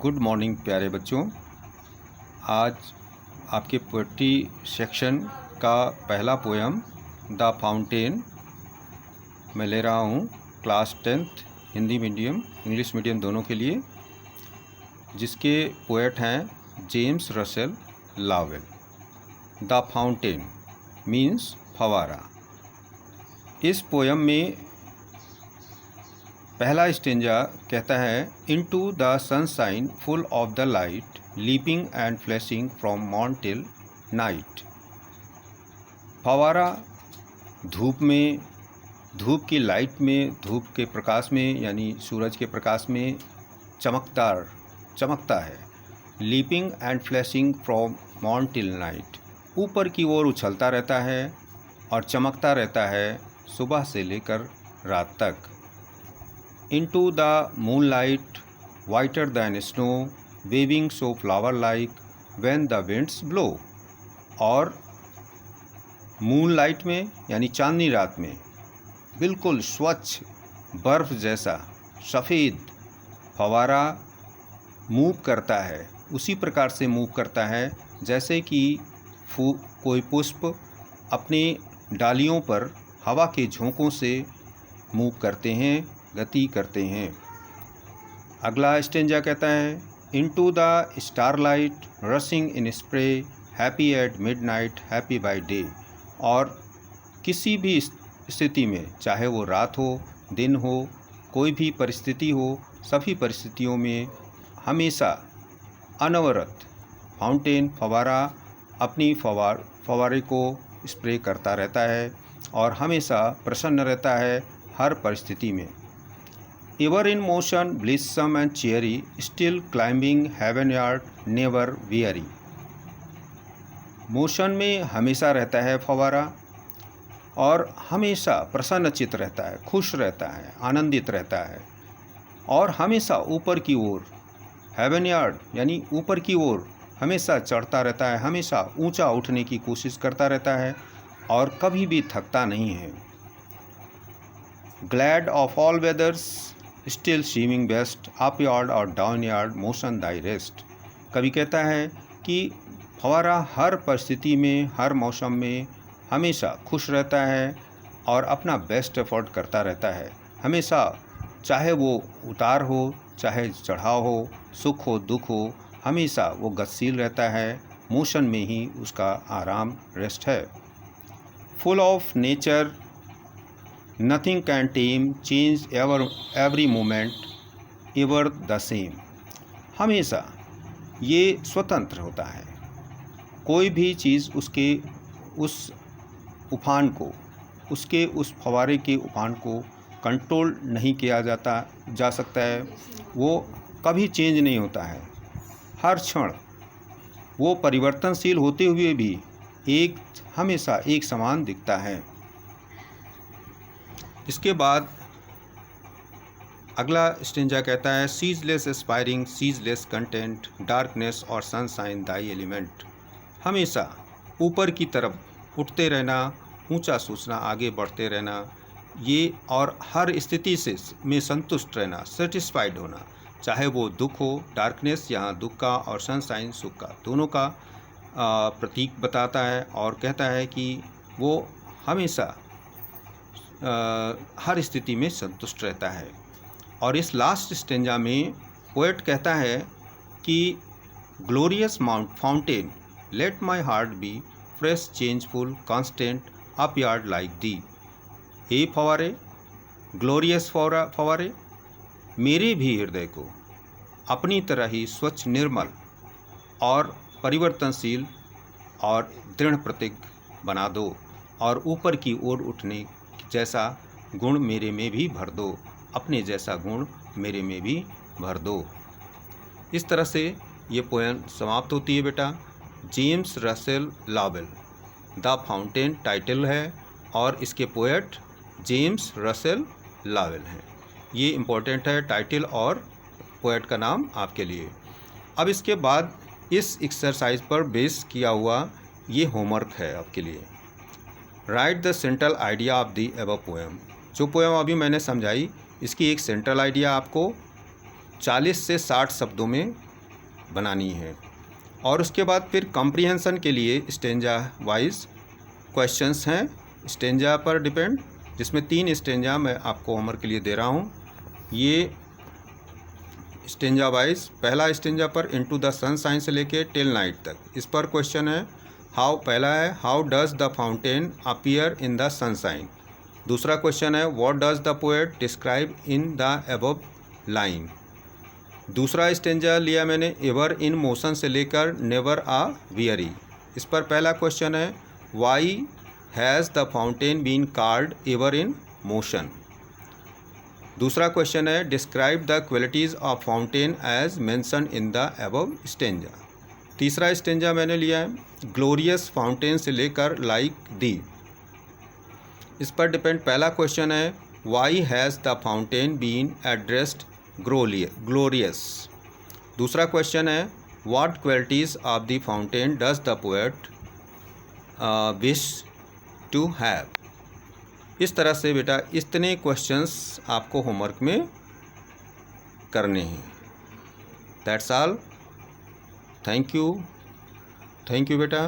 Good morning प्यारे बच्चों। आज आपके पोएट्री सेक्शन का पहला पोयम द फाउंटेन मैं ले रहा हूँ class 10th Hindi medium English medium दोनों के लिए, जिसके पोएट हैं जेम्स रसेल लावेल। द फाउंटेन मीन्स फवारा। इस पोयम में पहला स्टेंजा कहता है, into the sunshine full of the light leaping and flashing from morn till night. फवारा धूप में, धूप की लाइट में, धूप के प्रकाश में यानी सूरज के प्रकाश में चमकता है। Leaping and flashing from morn till night, ऊपर की ओर उछलता रहता है और चमकता रहता है सुबह से लेकर रात तक। Into the moonlight, whiter than snow, waving so flower-like when the winds blow। और मूनलाइट में यानी चांदनी रात में बिल्कुल स्वच्छ बर्फ़ जैसा सफ़ेद फवारा मूव करता है, उसी प्रकार से मूव करता है जैसे कि कोई पुष्प अपने डालियों पर हवा के झोंकों से मूव करते हैं, गति करते हैं। अगला स्टेंजा कहता है, into the starlight rushing in spray happy at midnight happy by day. और किसी भी स्थिति में, चाहे वो रात हो दिन हो, कोई भी परिस्थिति हो, सभी परिस्थितियों में हमेशा अनवरत फाउंटेन फवारा अपनी फवारे को स्प्रे करता रहता है और हमेशा प्रसन्न रहता है हर परिस्थिति में। Ever in motion, blithesome and cheery, still climbing heavenward, never weary। Motion में हमेशा रहता है फवारा और हमेशा प्रसन्नचित्त रहता है, खुश रहता है, आनंदित रहता है और हमेशा ऊपर की ओर हेवनयार्ड यानी ऊपर की ओर हमेशा चढ़ता रहता है, हमेशा ऊंचा उठने की कोशिश करता रहता है और कभी भी थकता नहीं है। Glad of all weathers still swimming best upward और downward motion thy rest. कवि कहता है कि फवारा हर परिस्थिति में, हर मौसम में हमेशा खुश रहता है और अपना बेस्ट एफर्ट करता रहता है। हमेशा चाहे वो उतार हो, चाहे चढ़ाव हो, सुख हो दुख हो, हमेशा वो गतिशील रहता है, मोशन में ही उसका आराम रेस्ट है। Full of nature Nothing can tame, change every moment, ever the same। हमेशा ये स्वतंत्र होता है, कोई भी चीज़ उसके उस उफान को, उसके उस फवारे के उफान को कंट्रोल नहीं किया जा सकता है। वो कभी चेंज नहीं होता है, हर क्षण वो परिवर्तनशील होते हुए भी हमेशा एक समान दिखता है। इसके बाद अगला स्टेंजा कहता है, ceaseless aspiring ceaseless content darkness और सनशाइन दाई एलिमेंट। हमेशा ऊपर की तरफ उठते रहना, ऊंचा सोचना, आगे बढ़ते रहना, ये और हर स्थिति में संतुष्ट रहना, सेटिस्फाइड होना, चाहे वो दुख हो, डार्कनेस यहाँ दुख का और सनशाइन सुख का, दोनों का प्रतीक बताता है और कहता है कि वो हमेशा हर स्थिति में संतुष्ट रहता है। और इस लास्ट स्टेंजा में पोएट कहता है कि glorious fountain let my heart be fresh changeful constant upward like thee. हे फवारे, ग्लोरियस फवारे, मेरे भी हृदय को अपनी तरह ही स्वच्छ, निर्मल और परिवर्तनशील और दृढ़ प्रतिज्ञ बना दो और ऊपर की ओर उठने जैसा गुण मेरे में भी भर दो, अपने जैसा गुण मेरे में भी भर दो। इस तरह से ये पोएम समाप्त होती है बेटा। जेम्स रसेल लावेल, द फाउंटेन टाइटल है और इसके पोएट जेम्स रसेल लावेल हैं। ये इम्पोर्टेंट है, टाइटल और पोएट का नाम आपके लिए। अब इसके बाद इस एक्सरसाइज पर बेस किया हुआ ये होमवर्क है आपके लिए। Right the central idea of the above poem. जो पोएम अभी मैंने समझाई, इसकी एक सेंट्रल आइडिया आपको 40 से 60 शब्दों में बनानी है। और उसके बाद फिर कॉम्प्रिहेंशन के लिए स्टेंजा वाइज क्वेश्चंस हैं, स्टेंजा पर डिपेंड, जिसमें 3 स्टेंजा मैं आपको होमवर्क के लिए दे रहा हूँ। ये स्टेंजा वाइज, पहला स्टेंजा पर इनटू द सनशाइन से लेके टिल नाइट तक, इस पर क्वेश्चन है। पहला है how does the fountain appear in the sunshine. दूसरा क्वेश्चन है what does the poet describe in the above line. दूसरा स्टेंजा लिया मैंने एवर इन मोशन से लेकर नेवर आ वियरी। इस पर पहला क्वेश्चन है why has the fountain been called ever in motion. दूसरा क्वेश्चन है describe the qualities of fountain as mention in the above stanza. तीसरा स्टेंजा मैंने लिया है ग्लोरियस फाउंटेन से लेकर लाइक दी। इस पर डिपेंड पहला क्वेश्चन है why has the fountain been addressed glorious. दूसरा क्वेश्चन है what qualities of the fountain does the poet wish to have. इस तरह से बेटा इतने क्वेश्चंस आपको होमवर्क में करने हैं। That's all. थैंक यू बेटा।